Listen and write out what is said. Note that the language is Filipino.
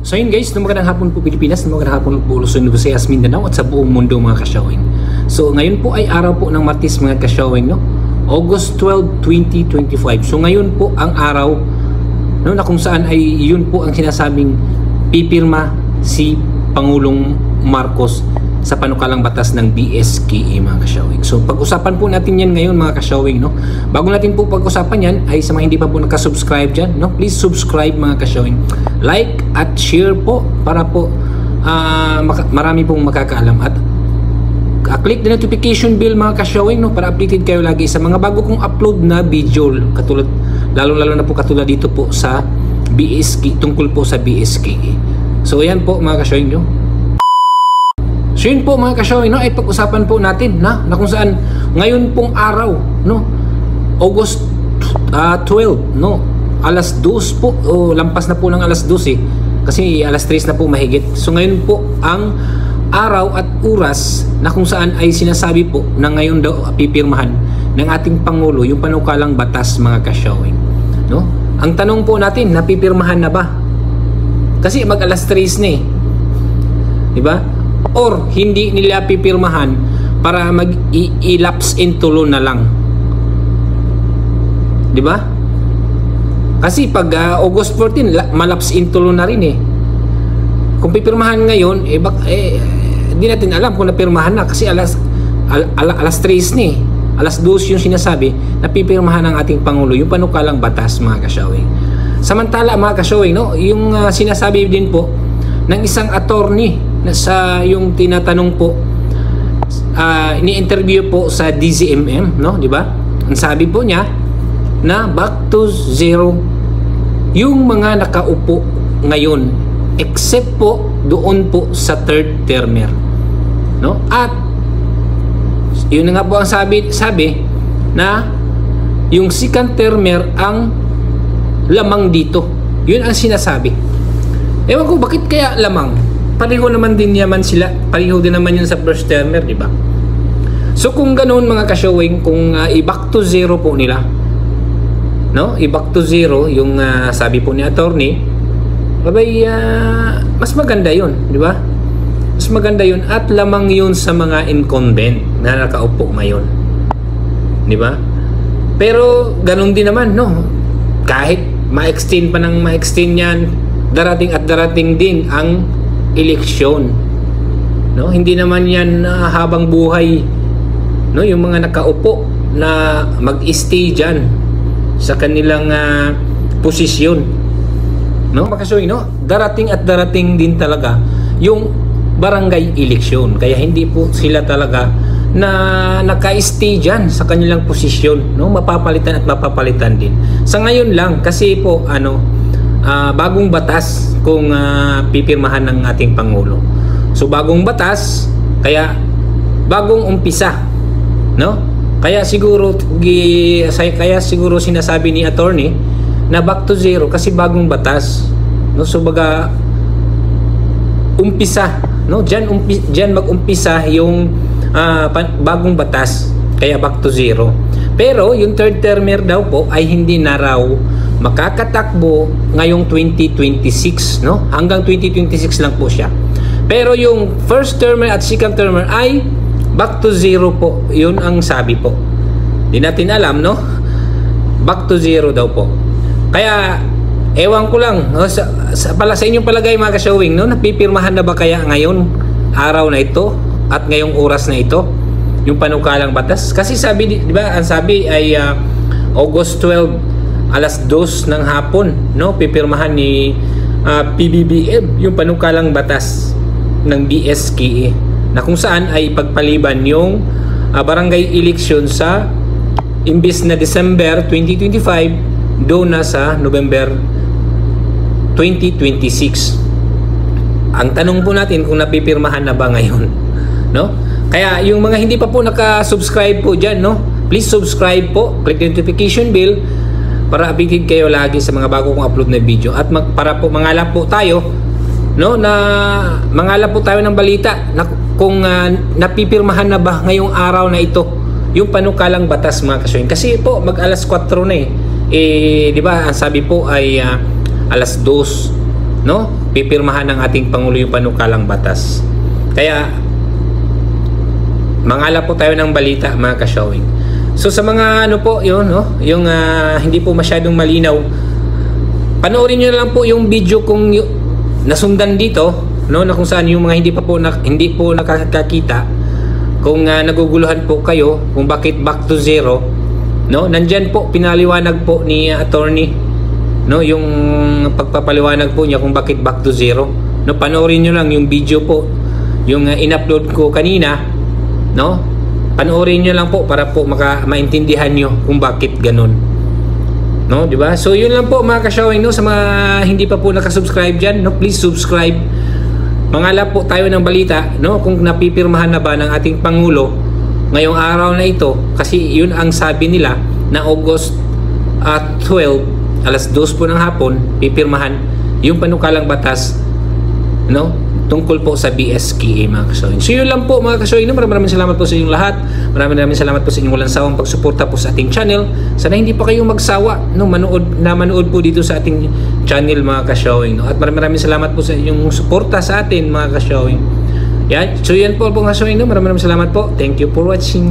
So yun guys, magandang hapon po Pilipinas, magandang hapon po Luzon, Visayas, Mindanao at sa buong mundo mga ka-showing. So ngayon po ay araw po ng Martes mga ka-showing, no? August 12, 2025. So ngayon po ang araw, no, na kung saan ay yun po ang sinasabing pipirma si Pangulong Marcos sa panukalang batas ng BSKE mga ka-showing. So pag-usapan po natin yan ngayon mga ka-showing, no? Bago natin po pag-usapan yan ay sa mga hindi pa po nakasubscribe dyan, no? Please subscribe mga ka-showing. Like at share po para po marami pong makakaalam at click the notification bell mga ka-showing, no? Para updated kayo lagi sa mga bago kong upload na video katulad, lalo na po katulad dito po sa BSKE, tungkol po sa BSKE. So ayan po mga ka-showing, no? So yun po mga ka-showing, no, ay pag-usapan po natin na kung saan ngayon pong araw, no, August 12, no, alas 2 po, o lampas na po ng alas 2 kasi alas 3 na po mahigit. So ngayon po ang araw at oras na kung saan ay sinasabi po na ngayon daw pipirmahan ng ating Pangulo yung panukalang batas mga ka-showing, no? Ang tanong po natin, napipirmahan na ba? Kasi mag alas 3 na di ba? Or hindi nila pipirmahan para mag-elapse in tulo na lang, di ba? Kasi pag August 14 malapse in tulo na rin kung pipirmahan ngayon di natin alam kung napirmahan na kasi alas 3 na alas 2 yung sinasabi na pipirmahan ng ating Pangulo yung panukalang batas mga ka-showing. Samantala mga ka-showing, no, yung sinasabi din po ng isang attorney na sa yung tinatanong po, ini-interview po sa DZMM, no, di ba? Ang sabi po niya na back to zero yung mga nakaupo ngayon except po doon po sa third termer, no? At yun nga po ang sabi na yung second termer ang lamang dito. Yun ang sinasabi. Ewan ko bakit kaya lamang. Pareho naman din naman sila. Pareho din naman yun sa first termer, di ba? So kung ganoon mga ka-showing, kung i-back to zero po nila, no? I-back to zero yung sabi po ni attorney, abay mas maganda yun, di ba? Mas maganda yun at lamang yun sa mga incumbent na nakaupo ngayon, di ba? Pero ganoon din naman, no? Kahit ma-extend pa ng ma-extend yan, darating din ang eleksyon, no? Hindi naman yan habang buhay, no, yung mga nakaupo na mag-stay dyan sa kanilang posisyon, no? Makasuy, no, darating din talaga yung barangay eleksyon, kaya hindi po sila talaga na naka-stay dyan sa kanilang posisyon, no? Mapapalitan din sa ngayon lang kasi po bagong batas kung pipirmahan ng ating Pangulo. So bagong batas, kaya bagong umpisa, no? Kaya siguro sinasabi ni attorney na back to zero kasi bagong batas, no? So baga umpisa, no? Diyan mag-umpisa yung bagong batas, kaya back to zero. Pero yung third termer daw po ay hindi na raw makakatakbo ngayong 2026, no? Hanggang 2026 lang po siya. Pero yung first termer at second termer ay back to zero po. Yun ang sabi po. Di natin alam, no? Back to zero daw po. Kaya ewan ko lang, no? sa inyong palagay mga ka-showing, no? Napipirmahan na ba kaya ngayon araw na ito at ngayong oras na ito yung panukalang batas? Kasi sabi, di ba, ang sabi ay August 12 alas 2 ng hapon, no, pipirmahan ni PBBM yung panukalang batas ng BSKE na kung saan ay pagpaliban yung barangay election sa imbis na December 2025 doon na sa November 2026. Ang tanong po natin kung napipirmahan na ba ngayon, no? Kaya yung mga hindi pa po naka-subscribe po dyan, no, please subscribe po, click the notification bell para updated kayo lagi sa mga bago kong upload na video at para po mangalap po tayo, no, na mangalap po tayo ng balita na kung napipirmahan na ba ngayong araw na ito yung panukalang batas mga ka-showing. Kasi po mag alas 4 na di ba ang sabi po ay alas 2 no, pipirmahan ng ating Pangulo yung panukalang batas. Kaya mangala po tayo ng balita, mga ka-showing. So sa mga ano po, yun, no, yung hindi po masyadong malinaw, panoorin nyo lang po yung video kung nasundan dito, no, na kung saan yung mga hindi po nakakakita, kung naguguluhan po kayo kung bakit back to zero, no, nandyan po pinaliwanag po ni attorney, no, yung pagpapaliwanag po niya kung bakit back to zero, no. Panoorin nyo lang yung video po, yung in-upload ko kanina, no, panoorin nyo lang po para po maintindihan nyo kung bakit ganun, no, di ba? So yun lang po, mga ka-showing, no, sa mga hindi pa po nakasubscribe dyan, no, please subscribe. Mangala po tayo ng balita, no, kung napipirmahan na ba ng ating Pangulo ngayong araw na ito, kasi yun ang sabi nila na August 12, alas 2 po ng hapon, pipirmahan yung panukalang batas, no, tungkol po sa BSKA, mga ka-showing. So yun lang po, mga ka-showing, no? Maraming salamat po sa inyong lahat. Maraming salamat po sa inyong walang sawang pagsuporta po sa ating channel. Sana hindi pa kayong magsawa, no, manood po dito sa ating channel, mga ka-showing, no? At maraming salamat po sa inyong suporta sa atin, mga ka-showing. Yan. So yan po, mga ka-showing, no? Maraming salamat po. Thank you for watching.